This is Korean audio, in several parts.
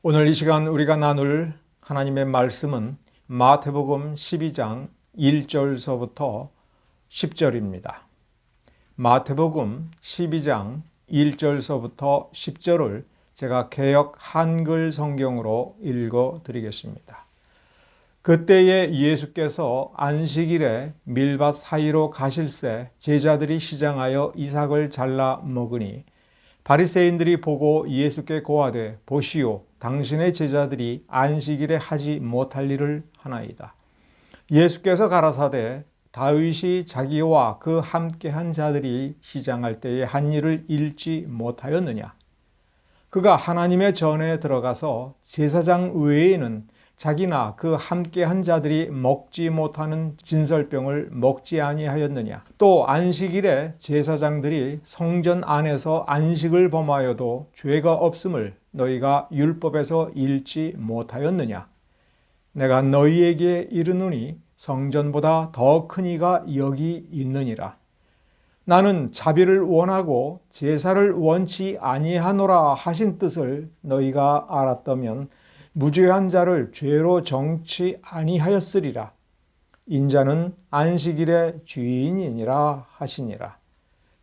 오늘 이 시간 우리가 나눌 하나님의 말씀은 마태복음 12장 1절서부터 10절입니다. 마태복음 12장 1절서부터 10절을 제가 개역 한글 성경으로 읽어 드리겠습니다. 그때에 예수께서 안식일에 밀밭 사이로 가실새 제자들이 시장하여 이삭을 잘라 먹으니 바리새인들이 보고 예수께 고하되 보시오 당신의 제자들이 안식일에 하지 못할 일을 하나이다. 예수께서 가라사대 다윗이 자기와 그 함께한 자들이 시장할 때에 한 일을 잃지 못하였느냐. 그가 하나님의 전에 들어가서 제사장 외에는 자기나 그 함께한 자들이 먹지 못하는 진설병을 먹지 아니하였느냐. 또 안식일에 제사장들이 성전 안에서 안식을 범하여도 죄가 없음을 너희가 율법에서 읽지 못하였느냐. 내가 너희에게 이르노니 성전보다 더 큰 이가 여기 있느니라. 나는 자비를 원하고 제사를 원치 아니하노라 하신 뜻을 너희가 알았다면 무죄한 자를 죄로 정치 아니하였으리라. 인자는 안식일의 주인이니라 하시니라.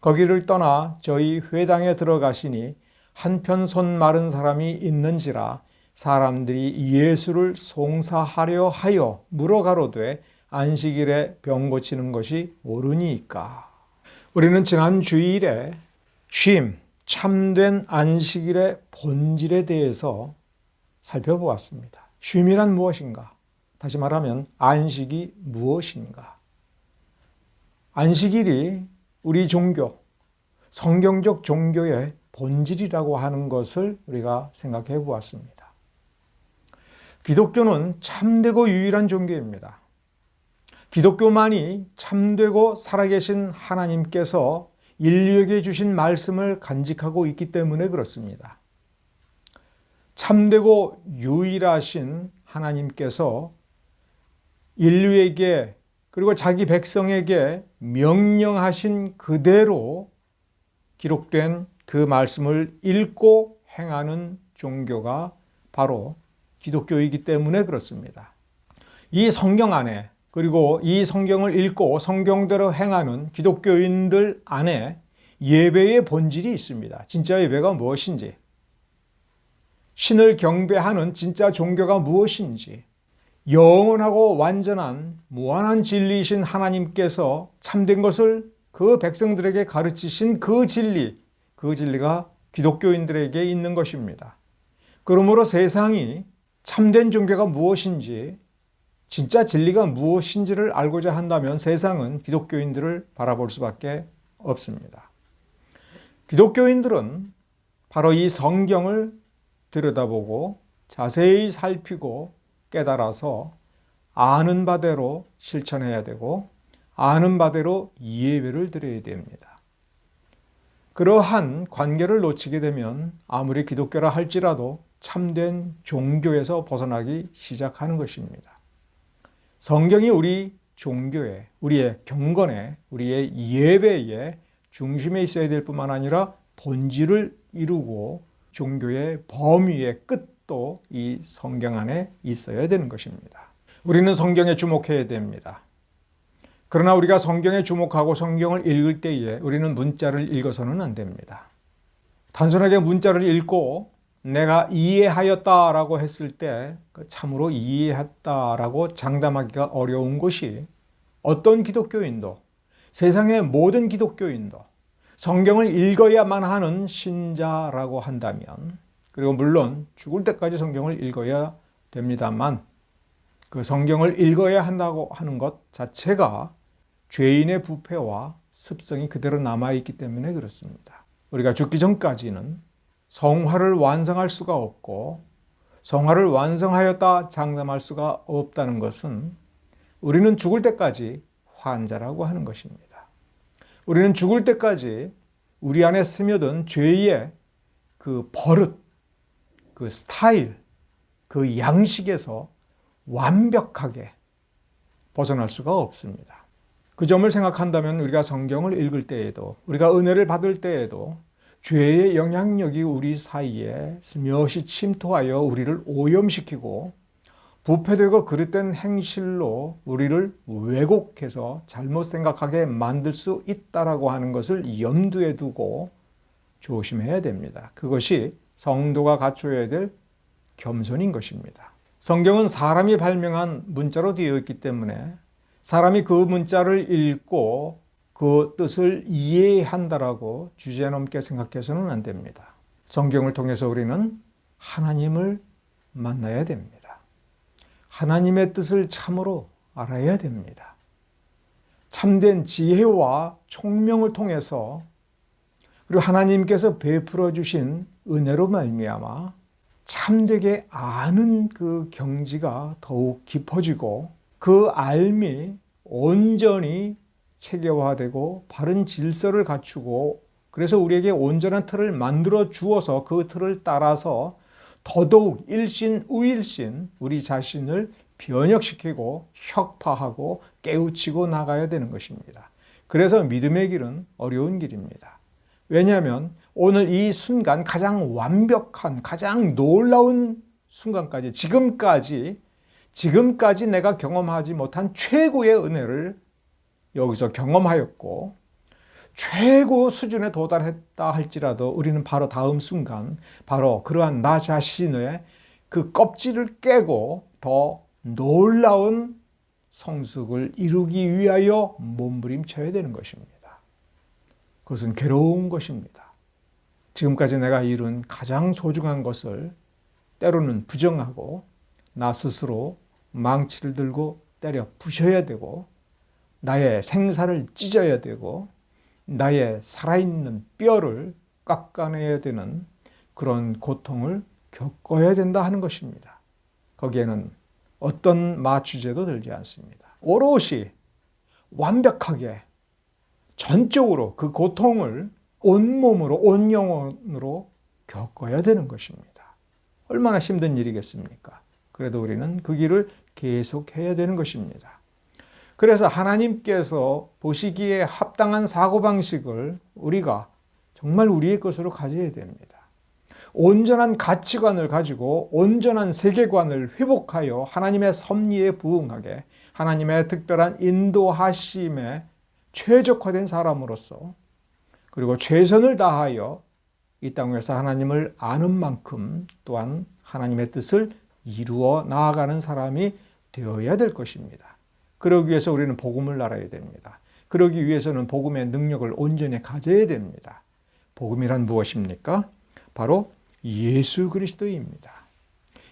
거기를 떠나 저희 회당에 들어가시니 한편 손 마른 사람이 있는지라. 사람들이 예수를 송사하려 하여 물어가로되 안식일에 병 고치는 것이 옳으니까. 우리는 지난 주일에 쉼, 참된 안식일의 본질에 대해서 살펴보았습니다. 쉼이란 무엇인가? 다시 말하면 안식이 무엇인가? 안식일이 우리 종교, 성경적 종교의 본질이라고 하는 것을 우리가 생각해 보았습니다. 기독교는 참되고 유일한 종교입니다. 기독교만이 참되고 살아계신 하나님께서 인류에게 주신 말씀을 간직하고 있기 때문에 그렇습니다. 참되고 유일하신 하나님께서 인류에게 그리고 자기 백성에게 명령하신 그대로 기록된 그 말씀을 읽고 행하는 종교가 바로 기독교이기 때문에 그렇습니다. 이 성경 안에 그리고 이 성경을 읽고 성경대로 행하는 기독교인들 안에 예배의 본질이 있습니다. 진짜 예배가 무엇인지, 신을 경배하는 진짜 종교가 무엇인지, 영원하고 완전한 무한한 진리이신 하나님께서 참된 것을 그 백성들에게 가르치신 그 진리가 기독교인들에게 있는 것입니다. 그러므로 세상이 참된 종교가 무엇인지, 진짜 진리가 무엇인지를 알고자 한다면 세상은 기독교인들을 바라볼 수밖에 없습니다. 기독교인들은 바로 이 성경을 들여다보고 자세히 살피고 깨달아서 아는 바대로 실천해야 되고 아는 바대로 예배를 드려야 됩니다. 그러한 관계를 놓치게 되면 아무리 기독교라 할지라도 참된 종교에서 벗어나기 시작하는 것입니다. 성경이 우리 종교에, 우리의 경건에, 우리의 예배에 중심에 있어야 될 뿐만 아니라 본질을 이루고 종교의 범위의 끝도 이 성경 안에 있어야 되는 것입니다. 우리는 성경에 주목해야 됩니다. 그러나 우리가 성경에 주목하고 성경을 읽을 때에 우리는 문자를 읽어서는 안 됩니다. 단순하게 문자를 읽고 내가 이해하였다라고 했을 때 참으로 이해했다라고 장담하기가 어려운 것이 어떤 기독교인도, 세상의 모든 기독교인도 성경을 읽어야만 하는 신자라고 한다면, 그리고 물론 죽을 때까지 성경을 읽어야 됩니다만 그 성경을 읽어야 한다고 하는 것 자체가 죄인의 부패와 습성이 그대로 남아있기 때문에 그렇습니다. 우리가 죽기 전까지는 성화를 완성할 수가 없고 성화를 완성하였다 장담할 수가 없다는 것은 우리는 죽을 때까지 환자라고 하는 것입니다. 우리는 죽을 때까지 우리 안에 스며든 죄의 그 버릇, 그 스타일, 그 양식에서 완벽하게 벗어날 수가 없습니다. 그 점을 생각한다면 우리가 성경을 읽을 때에도, 우리가 은혜를 받을 때에도 죄의 영향력이 우리 사이에 슬며시 침투하여 우리를 오염시키고 부패되고 그릇된 행실로 우리를 왜곡해서 잘못 생각하게 만들 수 있다라고 하는 것을 염두에 두고 조심해야 됩니다. 그것이 성도가 갖춰야 될 겸손인 것입니다. 성경은 사람이 발명한 문자로 되어 있기 때문에 사람이 그 문자를 읽고 그 뜻을 이해한다라고 주제넘게 생각해서는 안 됩니다. 성경을 통해서 우리는 하나님을 만나야 됩니다. 하나님의 뜻을 참으로 알아야 됩니다. 참된 지혜와 총명을 통해서 그리고 하나님께서 베풀어 주신 은혜로 말미암아 참되게 아는 그 경지가 더욱 깊어지고 그 알미 온전히 체계화되고 바른 질서를 갖추고 그래서 우리에게 온전한 틀을 만들어 주어서 그 틀을 따라서 더더욱 일신우일신 우리 자신을 변혁시키고 혁파하고 깨우치고 나가야 되는 것입니다. 그래서 믿음의 길은 어려운 길입니다. 왜냐하면 오늘 이 순간 가장 완벽한 가장 놀라운 순간까지 지금까지 내가 경험하지 못한 최고의 은혜를 여기서 경험하였고 최고 수준에 도달했다 할지라도 우리는 바로 다음 순간 바로 그러한 나 자신의 그 껍질을 깨고 더 놀라운 성숙을 이루기 위하여 몸부림쳐야 되는 것입니다. 그것은 괴로운 것입니다. 지금까지 내가 이룬 가장 소중한 것을 때로는 부정하고 나 스스로 망치를 들고 때려 부셔야 되고 나의 생사를 찢어야 되고 나의 살아있는 뼈를 깎아내야 되는 그런 고통을 겪어야 된다 하는 것입니다. 거기에는 어떤 마취제도 들지 않습니다. 오롯이 완벽하게 전적으로 그 고통을 온몸으로 온 영혼으로 겪어야 되는 것입니다. 얼마나 힘든 일이겠습니까? 그래도 우리는 그 길을 계속해야 되는 것입니다. 그래서 하나님께서 보시기에 합당한 사고방식을 우리가 정말 우리의 것으로 가져야 됩니다. 온전한 가치관을 가지고 온전한 세계관을 회복하여 하나님의 섭리에 부응하게 하나님의 특별한 인도하심에 최적화된 사람으로서 그리고 최선을 다하여 이 땅에서 하나님을 아는 만큼 또한 하나님의 뜻을 이루어 나아가는 사람이 되어야 될 것입니다. 그러기 위해서 우리는 복음을 알아야 됩니다. 그러기 위해서는 복음의 능력을 온전히 가져야 됩니다. 복음이란 무엇입니까? 바로 예수 그리스도입니다.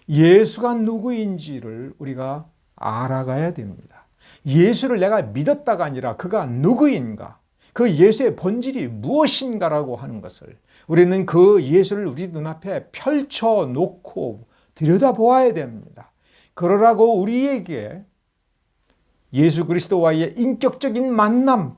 예수가 누구인지를 우리가 알아가야 됩니다. 예수를 내가 믿었다가 아니라 그가 누구인가, 그 예수의 본질이 무엇인가라고 하는 것을 우리는 그 예수를 우리 눈앞에 펼쳐놓고 들여다보아야 됩니다. 그러라고 우리에게 예수 그리스도와의 인격적인 만남,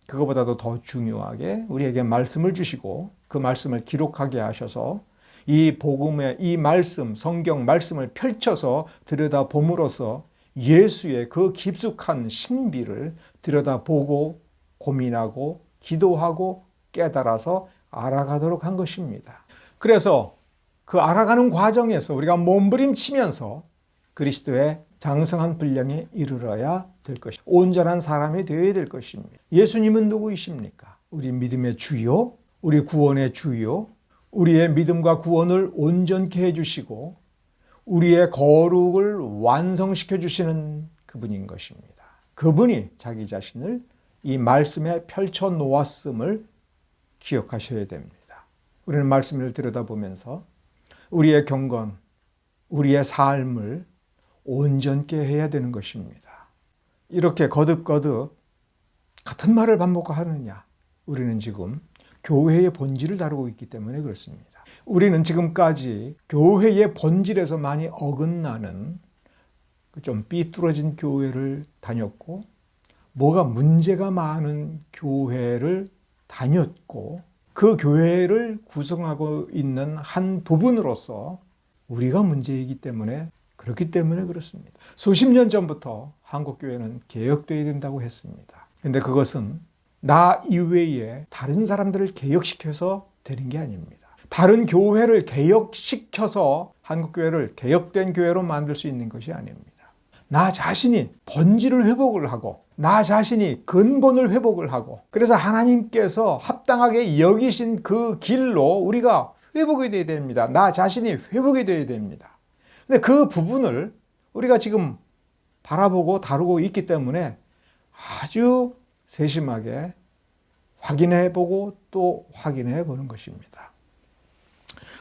그거보다도 더 중요하게 우리에게 말씀을 주시고 그 말씀을 기록하게 하셔서 이 복음의 이 말씀, 성경 말씀을 펼쳐서 들여다봄으로써 예수의 그 깊숙한 신비를 들여다보고 고민하고 기도하고 깨달아서 알아가도록 한 것입니다. 그래서 그 알아가는 과정에서 우리가 몸부림치면서 그리스도의 장성한 분량에 이르러야 될 것입니다. 온전한 사람이 되어야 될 것입니다. 예수님은 누구이십니까? 우리 믿음의 주요, 우리 구원의 주요, 우리의 믿음과 구원을 온전케 해주시고 우리의 거룩을 완성시켜 주시는 그분인 것입니다. 그분이 자기 자신을 이 말씀에 펼쳐 놓았음을 기억하셔야 됩니다. 우리는 말씀을 들여다보면서 우리의 경건, 우리의 삶을 온전케 해야 되는 것입니다. 이렇게 거듭거듭 같은 말을 반복하느냐? 우리는 지금 교회의 본질을 다루고 있기 때문에 그렇습니다. 우리는 지금까지 교회의 본질에서 많이 어긋나는 좀 삐뚤어진 교회를 다녔고 뭐가 문제가 많은 교회를 다녔고 그 교회를 구성하고 있는 한 부분으로서 우리가 문제이기 때문에 그렇기 때문에 그렇습니다. 수십 년 전부터 한국교회는 개혁되어야 된다고 했습니다. 근데 그것은 나 이외에 다른 사람들을 개혁시켜서 되는 게 아닙니다. 다른 교회를 개혁시켜서 한국교회를 개혁된 교회로 만들 수 있는 것이 아닙니다. 나 자신이 본질을 회복을 하고 나 자신이 근본을 회복을 하고 그래서 하나님께서 합당하게 여기신 그 길로 우리가 회복이 되어야 됩니다. 나 자신이 회복이 되어야 됩니다. 근데 그 부분을 우리가 지금 바라보고 다루고 있기 때문에 아주 세심하게 확인해 보고 또 확인해 보는 것입니다.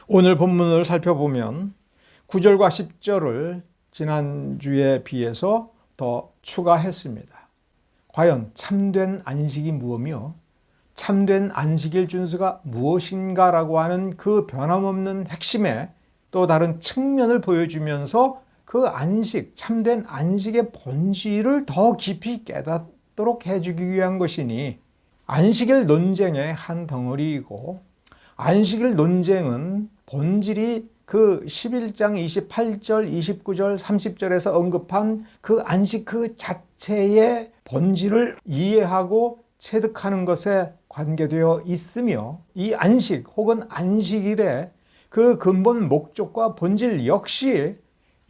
오늘 본문을 살펴보면 9절과 10절을 지난주에 비해서 더 추가했습니다. 과연 참된 안식이 무엇이며 참된 안식일 준수가 무엇인가라고 하는 그 변함없는 핵심의 또 다른 측면을 보여주면서 그 안식, 참된 안식의 본질을 더 깊이 깨닫도록 해주기 위한 것이니 안식일 논쟁의 한 덩어리이고 안식일 논쟁은 본질이 그 11장 28절, 29절, 30절에서 언급한 그 안식 그 자체의 본질을 이해하고 체득하는 것에 관계되어 있으며 이 안식 혹은 안식일의 그 근본 목적과 본질 역시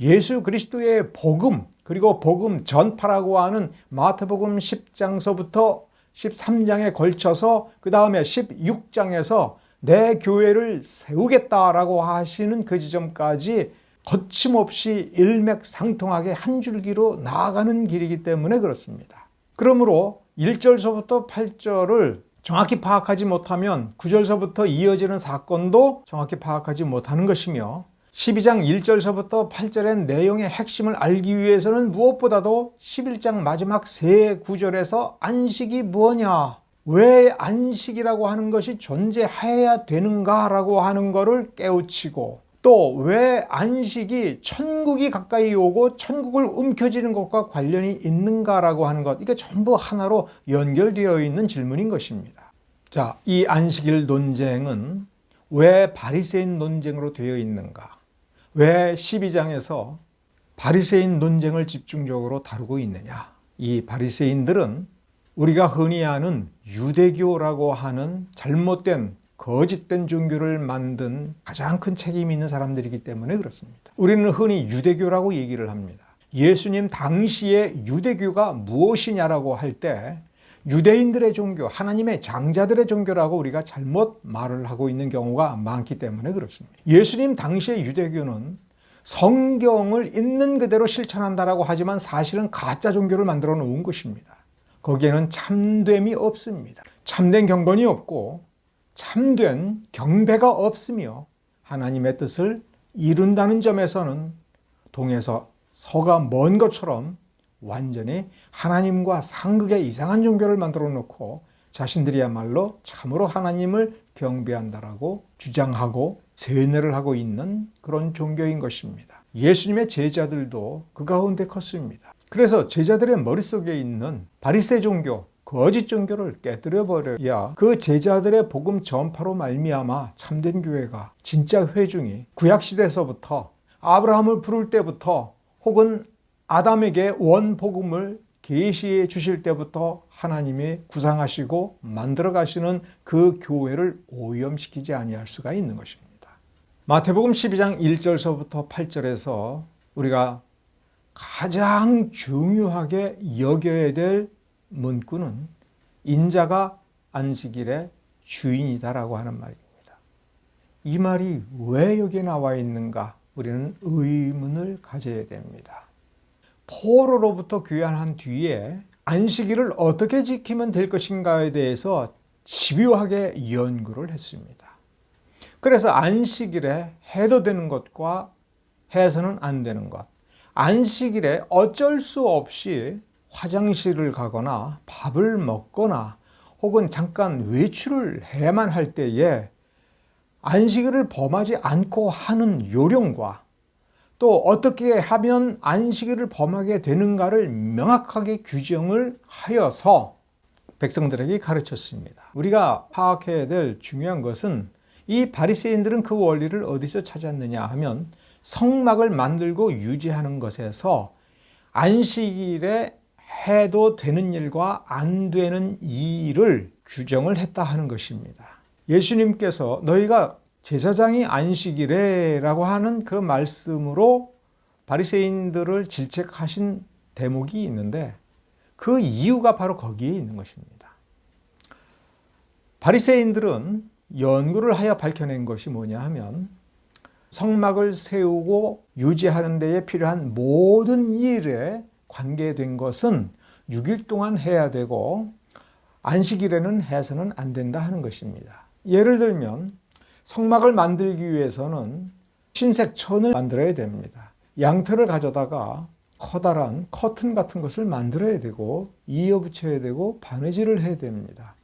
예수 그리스도의 복음 그리고 복음 전파라고 하는 마태복음 10장서부터 13장에 걸쳐서 그 다음에 16장에서 내 교회를 세우겠다라고 하시는 그 지점까지 거침없이 일맥상통하게 한 줄기로 나아가는 길이기 때문에 그렇습니다. 그러므로 1절서부터 8절을 정확히 파악하지 못하면 9절서부터 이어지는 사건도 정확히 파악하지 못하는 것이며 12장 1절서부터 8절의 내용의 핵심을 알기 위해서는 무엇보다도 11장 마지막 세 구절에서 안식이 뭐냐, 왜 안식이라고 하는 것이 존재해야 되는가라고 하는 것을 깨우치고 또 왜 안식이 천국이 가까이 오고 천국을 움켜쥐는 것과 관련이 있는가라고 하는 것, 이게 전부 하나로 연결되어 있는 질문인 것입니다. 자, 이 안식일 논쟁은 왜 바리새인 논쟁으로 되어 있는가? 왜 12장에서 바리새인 논쟁을 집중적으로 다루고 있느냐? 이 바리새인들은 우리가 흔히 아는 유대교라고 하는 잘못된 거짓된 종교를 만든 가장 큰 책임이 있는 사람들이기 때문에 그렇습니다. 우리는 흔히 유대교라고 얘기를 합니다. 예수님 당시의 유대교가 무엇이냐라고 할 때 유대인들의 종교, 하나님의 장자들의 종교라고 우리가 잘못 말을 하고 있는 경우가 많기 때문에 그렇습니다. 예수님 당시의 유대교는 성경을 있는 그대로 실천한다라고 하지만 사실은 가짜 종교를 만들어 놓은 것입니다. 거기에는 참됨이 없습니다. 참된 경건이 없고 참된 경배가 없으며 하나님의 뜻을 이룬다는 점에서는 동에서 서가 먼 것처럼 완전히 하나님과 상극의 이상한 종교를 만들어 놓고 자신들이야말로 참으로 하나님을 경배한다라고 주장하고 세뇌를 하고 있는 그런 종교인 것입니다. 예수님의 제자들도 그 가운데 컸습니다. 그래서 제자들의 머릿속에 있는 바리새 종교, 거짓 종교를 깨뜨려 버려야 그 제자들의 복음 전파로 말미암아 참된 교회가 진짜 회중이 구약시대에서부터 아브라함을 부를 때부터 혹은 아담에게 원복음을 계시해 주실 때부터 하나님이 구상하시고 만들어 가시는 그 교회를 오염시키지 아니할 수가 있는 것입니다. 마태복음 12장 1절서부터 8절에서 우리가 가장 중요하게 여겨야 될 문구는 인자가 안식일의 주인이다라고 하는 말입니다. 이 말이 왜 여기에 나와 있는가? 우리는 의문을 가져야 됩니다. 포로로부터 귀환한 뒤에 안식일을 어떻게 지키면 될 것인가에 대해서 집요하게 연구를 했습니다. 그래서 안식일에 해도 되는 것과 해서는 안 되는 것, 안식일에 어쩔 수 없이 화장실을 가거나 밥을 먹거나 혹은 잠깐 외출을 해야만 할 때에 안식일을 범하지 않고 하는 요령과 또 어떻게 하면 안식일을 범하게 되는가를 명확하게 규정을 하여서 백성들에게 가르쳤습니다. 우리가 파악해야 될 중요한 것은 이 바리새인들은 그 원리를 어디서 찾았느냐 하면 성막을 만들고 유지하는 것에서 안식일에 해도 되는 일과 안 되는 일을 규정을 했다 하는 것입니다. 예수님께서 너희가 제사장이 안식이래라고 하는 그 말씀으로 바리새인들을 질책하신 대목이 있는데 그 이유가 바로 거기에 있는 것입니다. 바리새인들은 연구를 하여 밝혀낸 것이 뭐냐 하면 성막을 세우고 유지하는 데에 필요한 모든 일에 관계된 것은 6일 동안 해야 되고 안식일에는 해서는 안 된다 하는 것입니다. 예를 들면 성막을 만들기 위해서는 흰색 천을 만들어야 됩니다. 양털을 가져다가 커다란 커튼 같은 것을 만들어야 되고 이어붙여야 되고 바느질을 해야 됩니다.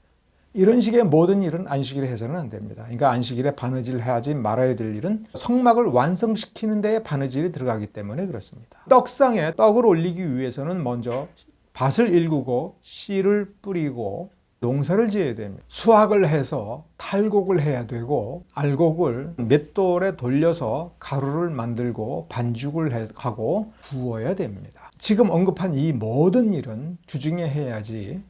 이런 식의 모든 일은 안식일에 해서는 안 됩니다. 그러니까 안식일에 바느질을 하지 말아야 될 일은 성막을 완성시키는 데에 바느질이 들어가기 때문에 그렇습니다. 떡상에 떡을 올리기 위해서는 먼저 밭을 일구고 씨를 뿌리고 농사를 지어야 됩니다. 수확을 해서 탈곡을 해야 되고 알곡을 맷돌에 돌려서 가루를 만들고 반죽을 하고 구워야 됩니다. 지금 언급한 이 모든 일은 주중에 해야지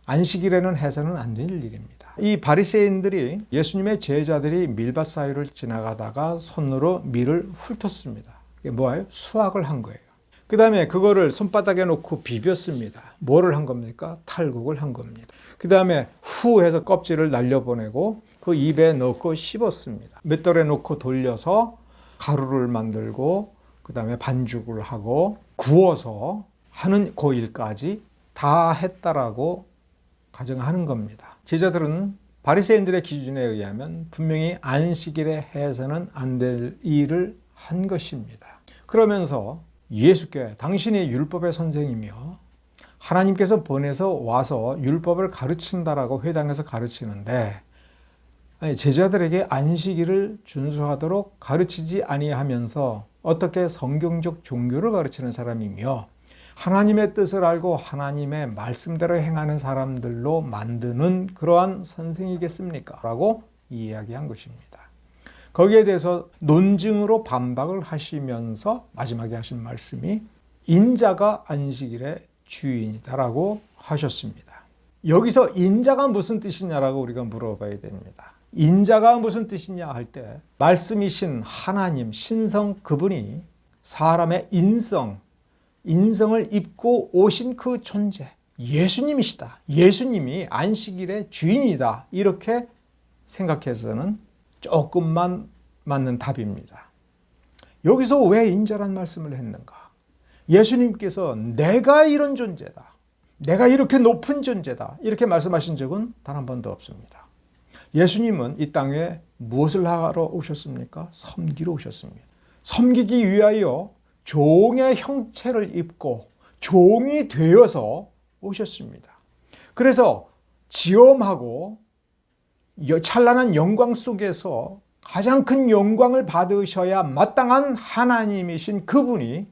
안식일에는 해서는 안 될 일입니다. 이 바리새인들이 예수님의 제자들이 밀밭 사이를 지나가다가 손으로 밀을 훑었습니다. 이게 뭐예요? 수확을 한 거예요. 그 다음에 그거를 손바닥에 놓고 비볐습니다. 뭐를 한 겁니까? 탈곡을 한 겁니다. 그 다음에 후 해서 껍질을 날려보내고 그 입에 넣고 씹었습니다. 맷돌에 놓고 돌려서 가루를 만들고 그 다음에 반죽을 하고 구워서 하는 그 일까지 다 했다라고 가정하는 겁니다. 제자들은 바리새인들의 기준에 의하면 분명히 안식일에 해서는 안 될 일을 한 것입니다. 그러면서 예수께 당신이 율법의 선생이며 하나님께서 보내서 와서 율법을 가르친다라고 회당에서 가르치는데 제자들에게 안식일을 준수하도록 가르치지 아니하면서 어떻게 성경적 종교를 가르치는 사람이며 하나님의 뜻을 알고 하나님의 말씀대로 행하는 사람들로 만드는 그러한 선생이겠습니까? 라고 이야기한 것입니다. 거기에 대해서 논증으로 반박을 하시면서 마지막에 하신 말씀이 인자가 안식일의 주인이다라고 하셨습니다. 여기서 인자가 무슨 뜻이냐라고 우리가 물어봐야 됩니다. 인자가 무슨 뜻이냐 할 때 말씀이신 하나님, 신성 그분이 사람의 인성을 입고 오신 그 존재, 예수님이시다. 예수님이 안식일의 주인이다. 이렇게 생각해서는 조금만 맞는 답입니다. 여기서 왜 인자란 말씀을 했는가? 예수님께서 내가 이런 존재다. 내가 이렇게 높은 존재다. 이렇게 말씀하신 적은 단 한 번도 없습니다. 예수님은 이 땅에 무엇을 하러 오셨습니까? 섬기러 오셨습니다. 섬기기 위하여 종의 형체를 입고 종이 되어서 오셨습니다. 그래서 지엄하고 찬란한 영광 속에서 가장 큰 영광을 받으셔야 마땅한 하나님이신 그분이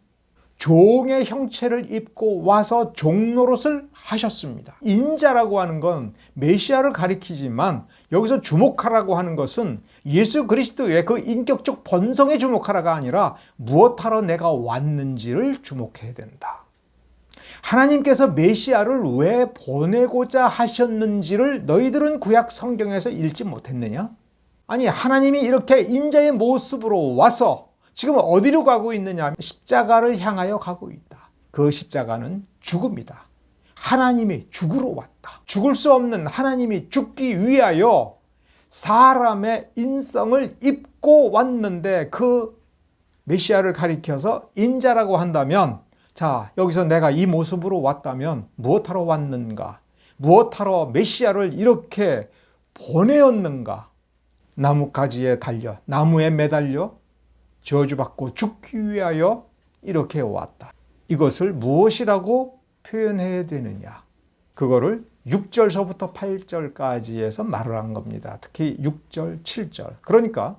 종의 형체를 입고 와서 종노릇을 하셨습니다. 인자라고 하는 건 메시아를 가리키지만 여기서 주목하라고 하는 것은 예수 그리스도의 그 인격적 본성에 주목하라가 아니라 무엇하러 내가 왔는지를 주목해야 된다. 하나님께서 메시아를 왜 보내고자 하셨는지를 너희들은 구약 성경에서 읽지 못했느냐? 아니, 하나님이 이렇게 인자의 모습으로 와서 지금 어디로 가고 있느냐? 십자가를 향하여 가고 있다. 그 십자가는 죽음이다. 하나님이 죽으러 왔다. 죽을 수 없는 하나님이 죽기 위하여 사람의 인성을 입고 왔는데 그 메시아를 가리켜서 인자라고 한다면 자, 여기서 내가 이 모습으로 왔다면 무엇하러 왔는가? 무엇하러 메시아를 이렇게 보내었는가? 나뭇가지에 달려, 나무에 매달려 저주받고 죽기 위하여 이렇게 왔다. 이것을 무엇이라고 표현해야 되느냐? 그거를 6절서부터 8절까지에서 말을 한 겁니다. 특히 6절, 7절. 그러니까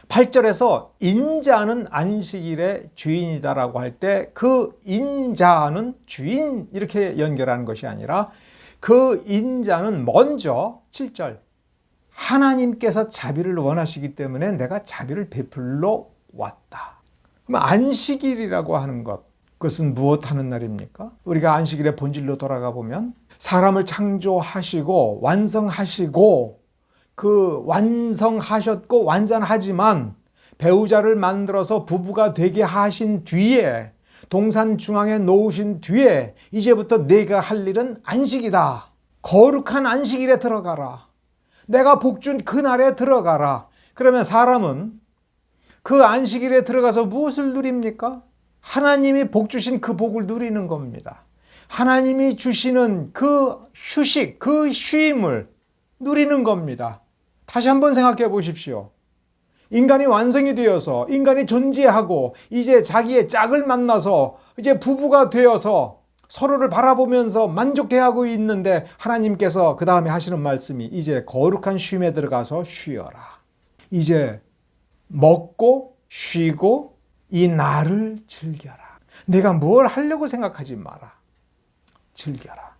8절에서 인자는 안식일의 주인이다라고 할 때 그 인자는 주인 이렇게 연결하는 것이 아니라 그 인자는 먼저 7절 하나님께서 자비를 원하시기 때문에 내가 자비를 베풀러 왔다. 그럼 안식일이라고 하는 것, 그것은 무엇하는 날입니까? 우리가 안식일의 본질로 돌아가 보면 사람을 창조하시고 완성하시고 그 완성하셨고 완전하지만 배우자를 만들어서 부부가 되게 하신 뒤에 동산 중앙에 놓으신 뒤에 이제부터 내가 할 일은 안식이다. 거룩한 안식일에 들어가라. 내가 복준 그날에 들어가라. 그러면 사람은 그 안식일에 들어가서 무엇을 누립니까? 하나님이 복 주신 그 복을 누리는 겁니다. 하나님이 주시는 그 휴식, 그 쉼을 누리는 겁니다. 다시 한번 생각해 보십시오. 인간이 완성이 되어서 인간이 존재하고 이제 자기의 짝을 만나서 이제 부부가 되어서 서로를 바라보면서 만족해하고 있는데 하나님께서 그 다음에 하시는 말씀이 이제 거룩한 쉼에 들어가서 쉬어라. 이제 먹고 쉬고 이 날을 즐겨라. 내가 뭘 하려고 생각하지 마라. 즐겨라.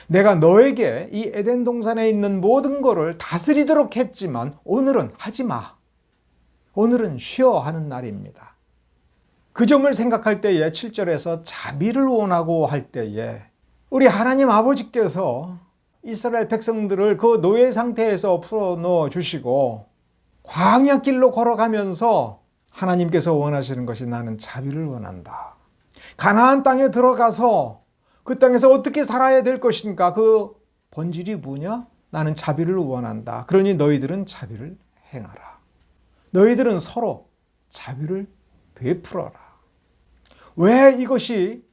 내가 너에게 이 에덴 동산에 있는 모든 것을 다스리도록 했지만 오늘은 하지 마. 오늘은 쉬어 하는 날입니다. 그 점을 생각할 때에 7절에서 자비를 원하고 할 때에 우리 하나님 아버지께서 이스라엘 백성들을 그 노예 상태에서 풀어넣어 주시고 광야길로 걸어가면서 하나님께서 원하시는 것이 나는 자비를 원한다. 가나안 땅에 들어가서 그 땅에서 어떻게 살아야 될 것인가? 그 본질이 뭐냐? 나는 자비를 원한다. 그러니 너희들은 자비를 행하라. 너희들은 서로 자비를 베풀어라. 왜 이것이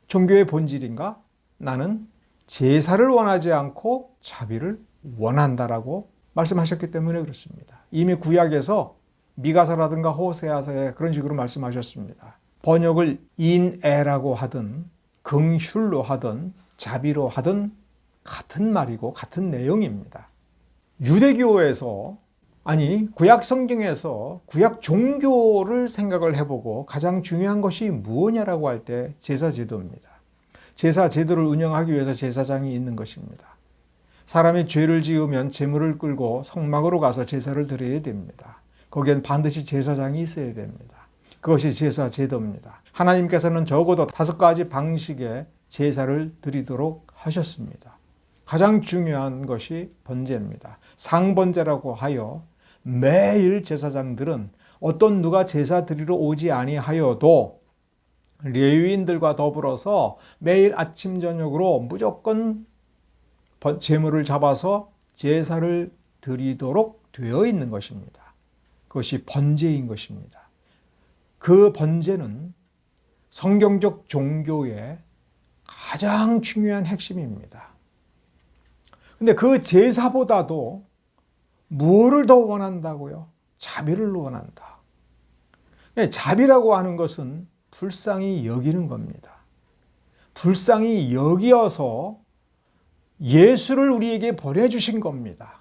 종교의 본질인가? 나는 제사를 원하지 않고 자비를 원한다라고 말씀하셨기 때문에 그렇습니다. 이미 구약에서 미가서라든가 호세아서에 그런 식으로 말씀하셨습니다. 번역을 인애라고 하든 긍휼로 하든 자비로 하든 같은 말이고 같은 내용입니다. 유대교에서 구약 성경에서 구약 종교를 생각을 해보고 가장 중요한 것이 무엇이냐라고 할 때 제사 제도입니다. 제사 제도를 운영하기 위해서 제사장이 있는 것입니다. 사람이 죄를 지으면 제물을 끌고 성막으로 가서 제사를 드려야 됩니다. 거기엔 반드시 제사장이 있어야 됩니다. 그것이 제사 제도입니다. 하나님께서는 적어도 5가지 방식의 제사를 드리도록 하셨습니다. 가장 중요한 것이 번제입니다. 상번제라고 하여 매일 제사장들은 어떤 누가 제사 드리러 오지 아니하여도 레위인들과 더불어서 매일 아침 저녁으로 무조건 제물을 잡아서 제사를 드리도록 되어 있는 것입니다. 그것이 번제인 것입니다. 그 번제는 성경적 종교의 가장 중요한 핵심입니다. 근데 그 제사보다도 무엇을 더 원한다고요? 자비를 원한다. 자비라고 하는 것은 불쌍히 여기는 겁니다. 불쌍히 여기어서 예수를 우리에게 보내주신 겁니다.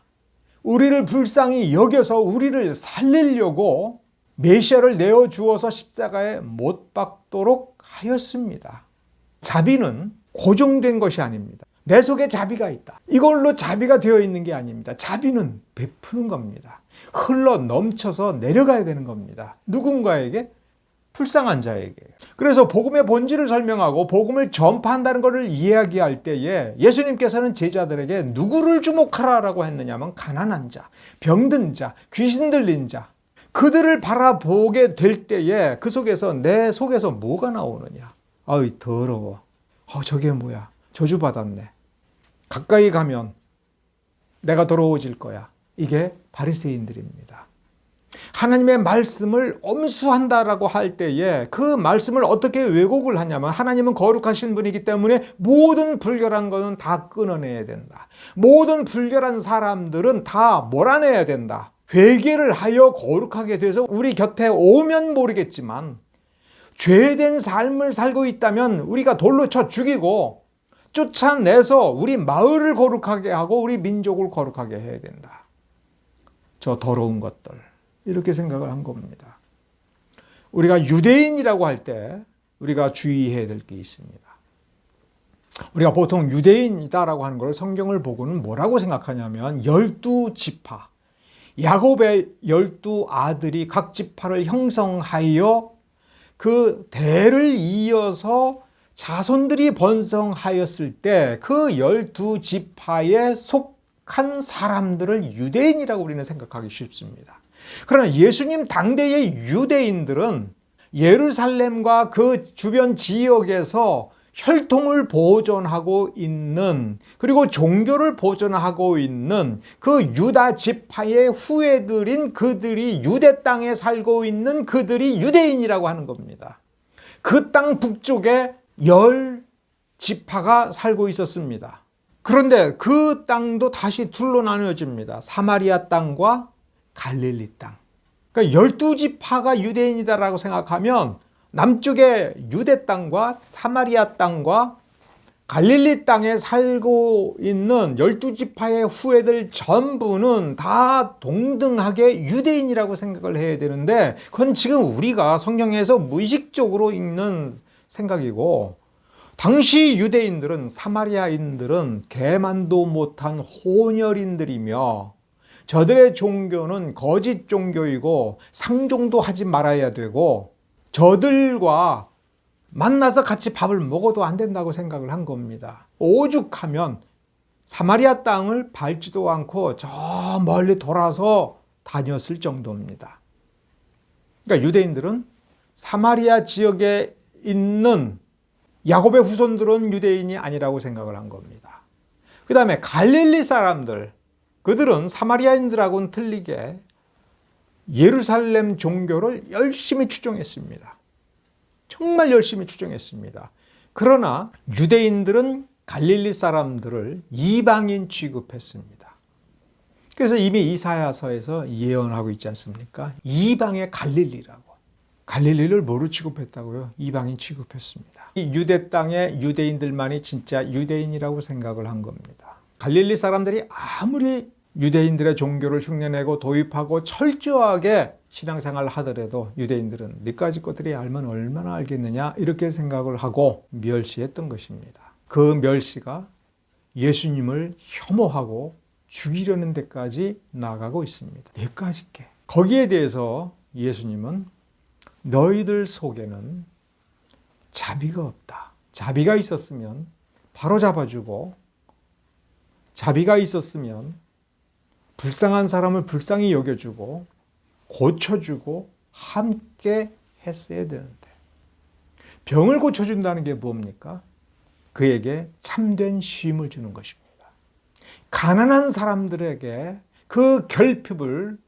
우리를 불쌍히 여겨서 우리를 살리려고 메시아를 내어주어서 십자가에 못 박도록 하였습니다. 자비는 고정된 것이 아닙니다. 내 속에 자비가 있다. 이걸로 자비가 되어 있는 게 아닙니다. 자비는 베푸는 겁니다. 흘러 넘쳐서 내려가야 되는 겁니다. 누군가에게? 불쌍한 자에게. 그래서 복음의 본질을 설명하고 복음을 전파한다는 것을 이야기할 때에 예수님께서는 제자들에게 누구를 주목하라라고 했느냐면 가난한 자, 병든 자, 귀신 들린 자, 그들을 바라보게 될 때에 그 속에서 내 속에서 뭐가 나오느냐? 아이 더러워. 저게 뭐야? 저주받았네. 가까이 가면 내가 더러워질 거야. 이게 바리새인들입니다. 하나님의 말씀을 엄수한다라고 할 때에 그 말씀을 어떻게 왜곡을 하냐면 하나님은 거룩하신 분이기 때문에 모든 불결한 것은 다 끊어내야 된다. 모든 불결한 사람들은 다 몰아내야 된다. 회개를 하여 거룩하게 돼서 우리 곁에 오면 모르겠지만 죄된 삶을 살고 있다면 우리가 돌로 쳐 죽이고 쫓아내서 우리 마을을 거룩하게 하고 우리 민족을 거룩하게 해야 된다. 저 더러운 것들. 이렇게 생각을 한 겁니다. 우리가 유대인이라고 할 때 우리가 주의해야 될 게 있습니다. 우리가 보통 유대인이다라고 하는 걸 성경을 보고는 뭐라고 생각하냐면 12지파, 야곱의 12아들이 각 지파를 형성하여 그 대를 이어서 자손들이 번성하였을 때 그 12지파에 속한 사람들을 유대인이라고 우리는 생각하기 쉽습니다. 그러나 예수님 당대의 유대인들은 예루살렘과 그 주변 지역에서 혈통을 보존하고 있는, 그리고 종교를 보존하고 있는 그 유다 지파의 후예들인 그들이, 유대 땅에 살고 있는 그들이 유대인이라고 하는 겁니다. 그 땅 북쪽에 10지파가 살고 있었습니다. 그런데 그 땅도 다시 둘로 나누어집니다. 사마리아 땅과 갈릴리 땅. 그러니까 12지파가 유대인이다라고 생각하면 남쪽의 유대 땅과 사마리아 땅과 갈릴리 땅에 살고 있는 12지파의 후예들 전부는 다 동등하게 유대인이라고 생각을 해야 되는데, 그건 지금 우리가 성경에서 무의식적으로 읽는 생각이고, 당시 유대인들은, 사마리아인들은 개만도 못한 혼혈인들이며 저들의 종교는 거짓 종교이고 상종도 하지 말아야 되고 저들과 만나서 같이 밥을 먹어도 안 된다고 생각을 한 겁니다. 오죽하면 사마리아 땅을 밟지도 않고 저 멀리 돌아서 다녔을 정도입니다. 그러니까 유대인들은 사마리아 지역에 있는 야곱의 후손들은 유대인이 아니라고 생각을 한 겁니다. 그 다음에 갈릴리 사람들, 그들은 사마리아인들하고는 틀리게 예루살렘 종교를 열심히 추종했습니다. 정말 열심히 추종했습니다. 그러나 유대인들은 갈릴리 사람들을 이방인 취급했습니다. 그래서 이미 이사야서에서 예언하고 있지 않습니까? 이방의 갈릴리라고. 갈릴리를 뭐로 취급했다고요? 이방인 취급했습니다. 이 유대 땅의 유대인들만이 진짜 유대인이라고 생각을 한 겁니다. 갈릴리 사람들이 아무리 유대인들의 종교를 흉내내고 도입하고 철저하게 신앙생활을 하더라도 유대인들은 니까지 것들이 알면 얼마나 알겠느냐 이렇게 생각을 하고 멸시했던 것입니다. 그 멸시가 예수님을 혐오하고 죽이려는 데까지 나아가고 있습니다. 니까짓게. 거기에 대해서 예수님은 너희들 속에는 자비가 없다. 자비가 있었으면 바로 잡아주고, 자비가 있었으면 불쌍한 사람을 불쌍히 여겨주고 고쳐주고 함께 했어야 되는데, 병을 고쳐준다는 게 뭡니까? 그에게 참된 쉼을 주는 것입니다. 가난한 사람들에게 그 결핍을,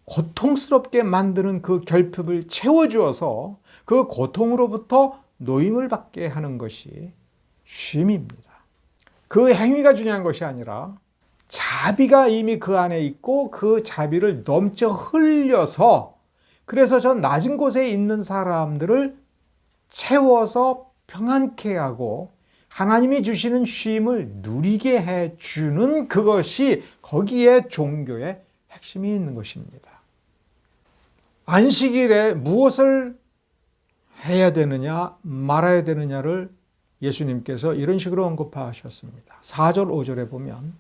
고통스럽게 만드는 그 결핍을 채워주어서 그 고통으로부터 노임을 받게 하는 것이 쉼입니다. 그 행위가 중요한 것이 아니라 자비가 이미 그 안에 있고 그 자비를 넘쳐 흘려서, 그래서 저 낮은 곳에 있는 사람들을 채워서 평안케 하고 하나님이 주시는 쉼을 누리게 해주는, 그것이 거기에 종교의 핵심이 있는 것입니다. 안식일에 무엇을 해야 되느냐 말아야 되느냐를 예수님께서 이런 식으로 언급하셨습니다. 4절 5절에 보면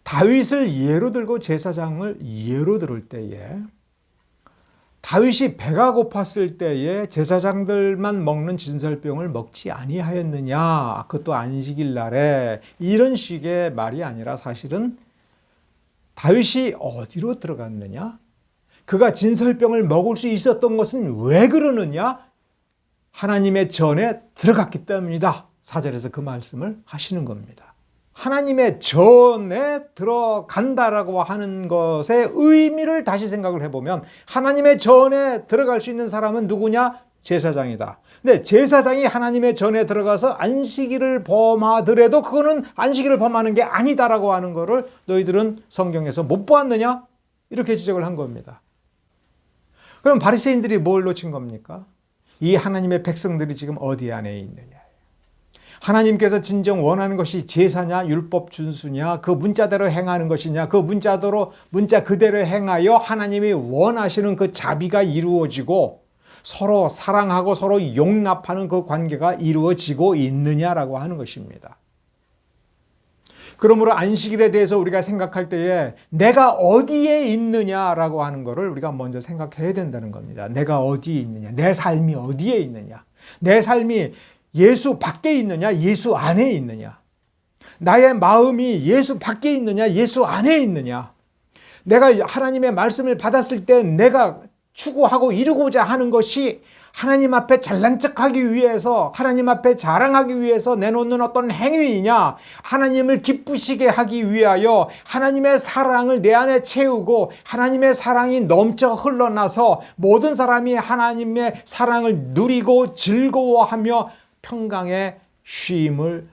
다윗을 예로 들고 제사장을 예로 들을 때에, 다윗이 배가 고팠을 때에 제사장들만 먹는 진설병을 먹지 아니하였느냐, 그것도 안식일 날에, 이런 식의 말이 아니라 사실은 다윗이 어디로 들어갔느냐, 그가 진설병을 먹을 수 있었던 것은 왜 그러느냐, 하나님의 전에 들어갔기 때문이다. 4절에서 그 말씀을 하시는 겁니다. 하나님의 전에 들어간다라고 하는 것의 의미를 다시 생각을 해보면, 하나님의 전에 들어갈 수 있는 사람은 누구냐? 제사장이다. 근데 제사장이 하나님의 전에 들어가서 안식일을 범하더라도 그거는 안식일을 범하는 게 아니다라고 하는 것을 너희들은 성경에서 못 보았느냐? 이렇게 지적을 한 겁니다. 그럼 바리새인들이 뭘 놓친 겁니까? 이 하나님의 백성들이 지금 어디 안에 있느냐? 하나님께서 진정 원하는 것이 제사냐, 율법 준수냐, 그 문자대로 행하는 것이냐, 그 문자 그대로 행하여 하나님이 원하시는 그 자비가 이루어지고 서로 사랑하고 서로 용납하는 그 관계가 이루어지고 있느냐라고 하는 것입니다. 그러므로 안식일에 대해서 우리가 생각할 때에 내가 어디에 있느냐라고 하는 것을 우리가 먼저 생각해야 된다는 겁니다. 내가 어디에 있느냐, 내 삶이 어디에 있느냐, 내 삶이 예수 밖에 있느냐, 예수 안에 있느냐, 나의 마음이 예수 밖에 있느냐, 예수 안에 있느냐. 내가 하나님의 말씀을 받았을 때 내가 추구하고 이루고자 하는 것이 하나님 앞에 잘난 척하기 위해서, 하나님 앞에 자랑하기 위해서 내놓는 어떤 행위이냐, 하나님을 기쁘시게 하기 위하여 하나님의 사랑을 내 안에 채우고 하나님의 사랑이 넘쳐 흘러나서 모든 사람이 하나님의 사랑을 누리고 즐거워하며 평강의 쉼을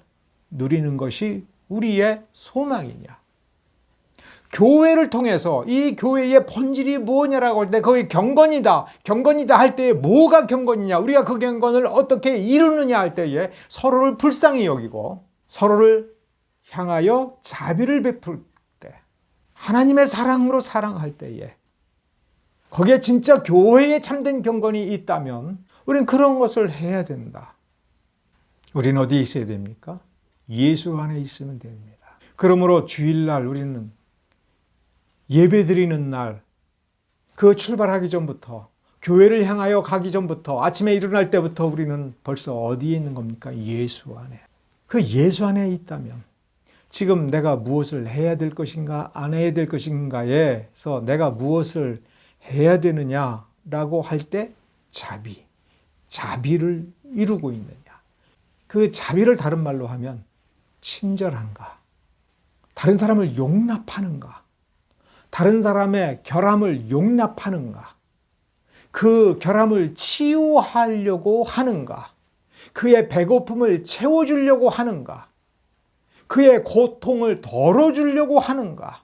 누리는 것이 우리의 소망이냐. 교회를 통해서 이 교회의 본질이 뭐냐라고 할 때 거기 경건이다. 경건이다 할 때에 뭐가 경건이냐. 우리가 그 경건을 어떻게 이루느냐 할 때에 서로를 불쌍히 여기고 서로를 향하여 자비를 베풀 때, 하나님의 사랑으로 사랑할 때에, 거기에 진짜 교회에 참된 경건이 있다면 우리는 그런 것을 해야 된다. 우리는 어디에 있어야 됩니까? 예수 안에 있으면 됩니다. 그러므로 주일날 우리는 예배 드리는 날, 그 출발하기 전부터, 교회를 향하여 가기 전부터, 아침에 일어날 때부터 우리는 벌써 어디에 있는 겁니까? 예수 안에. 그 예수 안에 있다면 지금 내가 무엇을 해야 될 것인가 안 해야 될 것인가에서 내가 무엇을 해야 되느냐라고 할 때 자비를 이루고 있느냐. 그 자비를 다른 말로 하면 친절한가, 다른 사람을 용납하는가, 다른 사람의 결함을 용납하는가, 그 결함을 치유하려고 하는가, 그의 배고픔을 채워주려고 하는가, 그의 고통을 덜어주려고 하는가,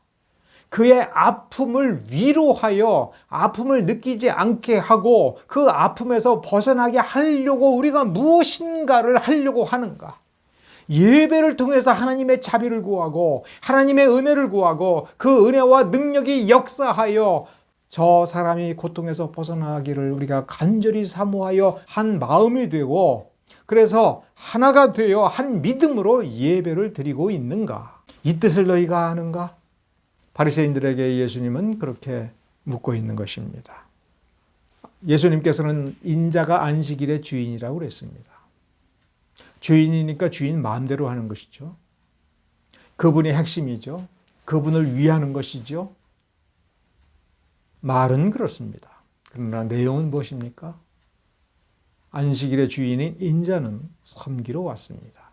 그의 아픔을 위로하여 아픔을 느끼지 않게 하고 그 아픔에서 벗어나게 하려고 우리가 무엇인가를 하려고 하는가. 예배를 통해서 하나님의 자비를 구하고 하나님의 은혜를 구하고 그 은혜와 능력이 역사하여 저 사람이 고통에서 벗어나기를 우리가 간절히 사모하여 한 마음이 되고, 그래서 하나가 되어 한 믿음으로 예배를 드리고 있는가. 이 뜻을 너희가 아는가? 바리새인들에게 예수님은 그렇게 묻고 있는 것입니다. 예수님께서는 인자가 안식일의 주인이라고 그랬습니다. 주인이니까 주인 마음대로 하는 것이죠. 그분이 핵심이죠. 그분을 위하는 것이죠. 말은 그렇습니다. 그러나 내용은 무엇입니까? 안식일의 주인인 인자는 섬기러 왔습니다.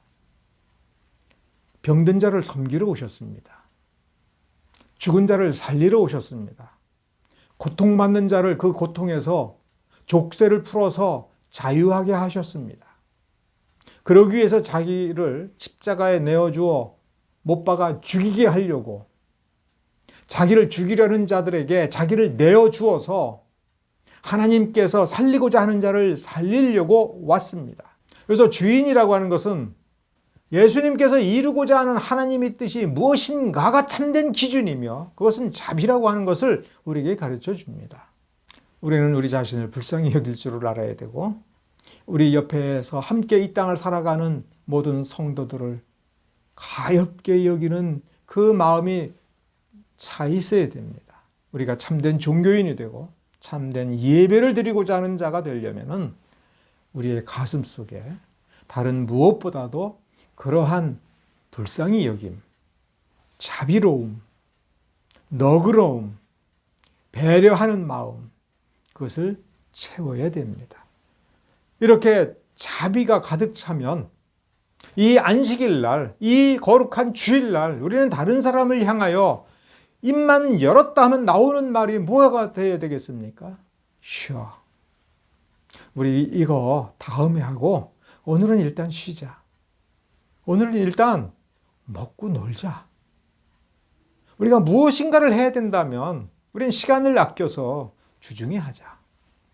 병든 자를 섬기러 오셨습니다. 죽은 자를 살리러 오셨습니다. 고통받는 자를 그 고통에서 족쇄를 풀어서 자유하게 하셨습니다. 그러기 위해서 자기를 십자가에 내어주어 못 박아 죽이게 하려고, 자기를 죽이려는 자들에게 자기를 내어주어서 하나님께서 살리고자 하는 자를 살리려고 왔습니다. 그래서 주인이라고 하는 것은 예수님께서 이루고자 하는 하나님의 뜻이 무엇인가가 참된 기준이며, 그것은 자비라고 하는 것을 우리에게 가르쳐 줍니다. 우리는 우리 자신을 불쌍히 여길 줄을 알아야 되고, 우리 옆에서 함께 이 땅을 살아가는 모든 성도들을 가엾게 여기는 그 마음이 차 있어야 됩니다. 우리가 참된 종교인이 되고 참된 예배를 드리고자 하는 자가 되려면은 우리의 가슴 속에 다른 무엇보다도 그러한 불쌍히 여김, 자비로움, 너그러움, 배려하는 마음, 그것을 채워야 됩니다. 이렇게 자비가 가득 차면 이 안식일 날, 이 거룩한 주일 날 우리는 다른 사람을 향하여 입만 열었다 하면 나오는 말이 뭐가 되어야 되겠습니까? 쉬어. 우리 이거 다음에 하고 오늘은 일단 쉬자. 오늘은 일단 먹고 놀자. 우리가 무엇인가를 해야 된다면 우리는 시간을 아껴서 주중에 하자.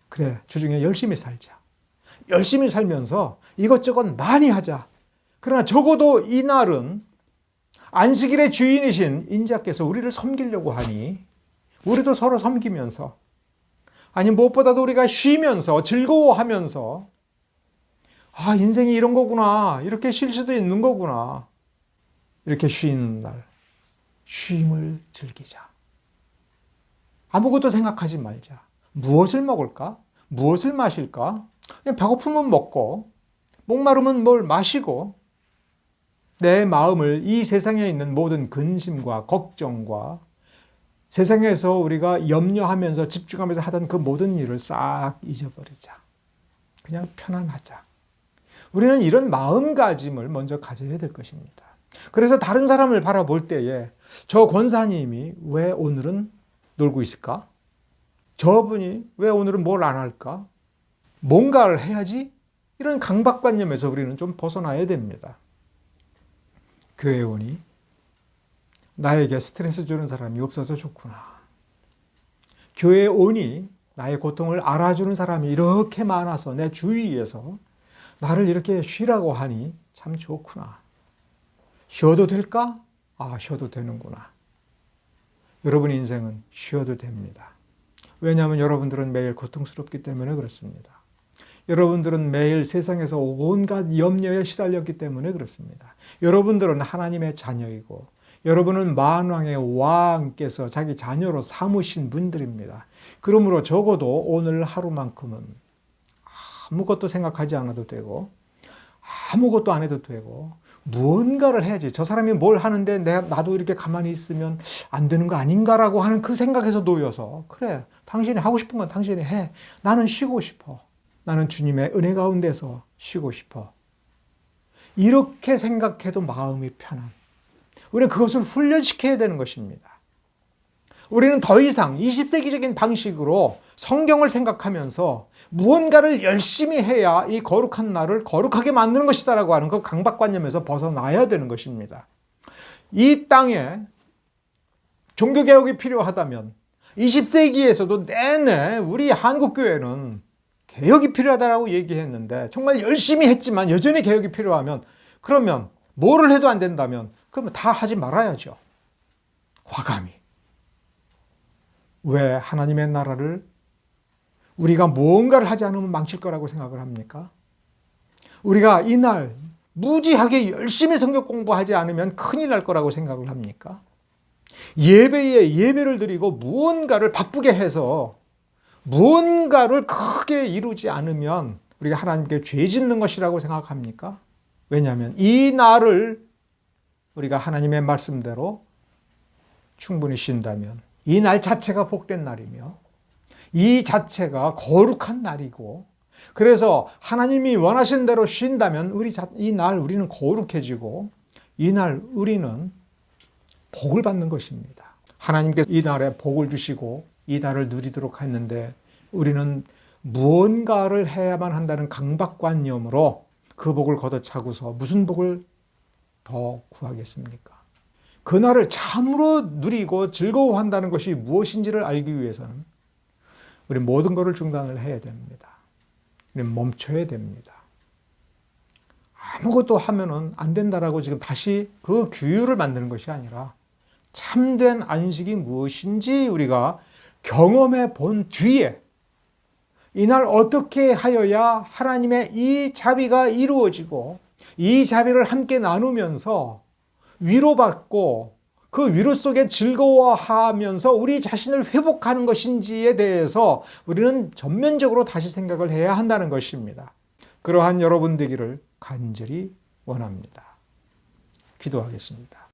그래, 주중에 열심히 살자. 열심히 살면서 이것저것 많이 하자. 그러나 적어도 이날은 안식일의 주인이신 인자께서 우리를 섬기려고 하니 우리도 서로 섬기면서, 아니 무엇보다도 우리가 쉬면서 즐거워하면서, 아 인생이 이런 거구나, 이렇게 쉴 수도 있는 거구나, 이렇게 쉬는 날 쉼을 즐기자. 아무것도 생각하지 말자. 무엇을 먹을까? 무엇을 마실까? 그냥 배고프면 먹고 목마르면 뭘 마시고, 내 마음을 이 세상에 있는 모든 근심과 걱정과 세상에서 우리가 염려하면서 집중하면서 하던 그 모든 일을 싹 잊어버리자. 그냥 편안하자. 우리는 이런 마음가짐을 먼저 가져야 될 것입니다. 그래서 다른 사람을 바라볼 때에 저 권사님이 왜 오늘은 놀고 있을까? 저분이 왜 오늘은 뭘 안 할까? 뭔가를 해야지? 이런 강박관념에서 우리는 좀 벗어나야 됩니다. 교회에 오니 나에게 스트레스 주는 사람이 없어서 좋구나. 교회에 오니 나의 고통을 알아주는 사람이 이렇게 많아서 내 주위에서 나를 이렇게 쉬라고 하니 참 좋구나. 쉬어도 될까? 아, 쉬어도 되는구나. 여러분 인생은 쉬어도 됩니다. 왜냐하면 여러분들은 매일 고통스럽기 때문에 그렇습니다. 여러분들은 매일 세상에서 온갖 염려에 시달렸기 때문에 그렇습니다. 여러분들은 하나님의 자녀이고 여러분은 만왕의 왕께서 자기 자녀로 삼으신 분들입니다. 그러므로 적어도 오늘 하루만큼은 아무것도 생각하지 않아도 되고 아무것도 안 해도 되고 무언가를 해야지. 저 사람이 뭘 하는데 나도 이렇게 가만히 있으면 안 되는 거 아닌가라고 하는 그 생각에서 놓여서 그래, 당신이 하고 싶은 건 당신이 해. 나는 쉬고 싶어. 나는 주님의 은혜 가운데서 쉬고 싶어. 이렇게 생각해도 마음이 편한. 우리는 그것을 훈련시켜야 되는 것입니다. 우리는 더 이상 20세기적인 방식으로 성경을 생각하면서 무언가를 열심히 해야 이 거룩한 날을 거룩하게 만드는 것이다라고 하는 그 강박관념에서 벗어나야 되는 것입니다. 이 땅에 종교개혁이 필요하다면 20세기에서도 내내 우리 한국교회는 개혁이 필요하다고 얘기했는데 정말 열심히 했지만 여전히 개혁이 필요하면 그러면 뭐를 해도 안 된다면 그러면 다 하지 말아야죠. 과감히. 왜 하나님의 나라를 우리가 무언가를 하지 않으면 망칠 거라고 생각을 합니까? 우리가 이날 무지하게 열심히 성경 공부하지 않으면 큰일 날 거라고 생각을 합니까? 예배에 예배를 드리고 무언가를 바쁘게 해서 무언가를 크게 이루지 않으면 우리가 하나님께 죄 짓는 것이라고 생각합니까? 왜냐하면 이 날을 우리가 하나님의 말씀대로 충분히 쉰다면 이 날 자체가 복된 날이며 이 자체가 거룩한 날이고 그래서 하나님이 원하신 대로 쉰다면 이 날 우리는 거룩해지고 이 날 우리는 복을 받는 것입니다. 하나님께서 이 날에 복을 주시고 이 날을 누리도록 했는데 우리는 무언가를 해야만 한다는 강박관념으로 그 복을 걷어차고서 무슨 복을 더 구하겠습니까? 그날을 참으로 누리고 즐거워한다는 것이 무엇인지를 알기 위해서는 우리 모든 것을 중단을 해야 됩니다. 우리는 멈춰야 됩니다. 아무것도 하면은 안 된다라고 지금 다시 그 규율을 만드는 것이 아니라 참된 안식이 무엇인지 우리가 경험해 본 뒤에 이날 어떻게 하여야 하나님의 이 자비가 이루어지고 이 자비를 함께 나누면서 위로받고 그 위로 속에 즐거워하면서 우리 자신을 회복하는 것인지에 대해서 우리는 전면적으로 다시 생각을 해야 한다는 것입니다. 그러한 여러분 되기를 간절히 원합니다. 기도하겠습니다.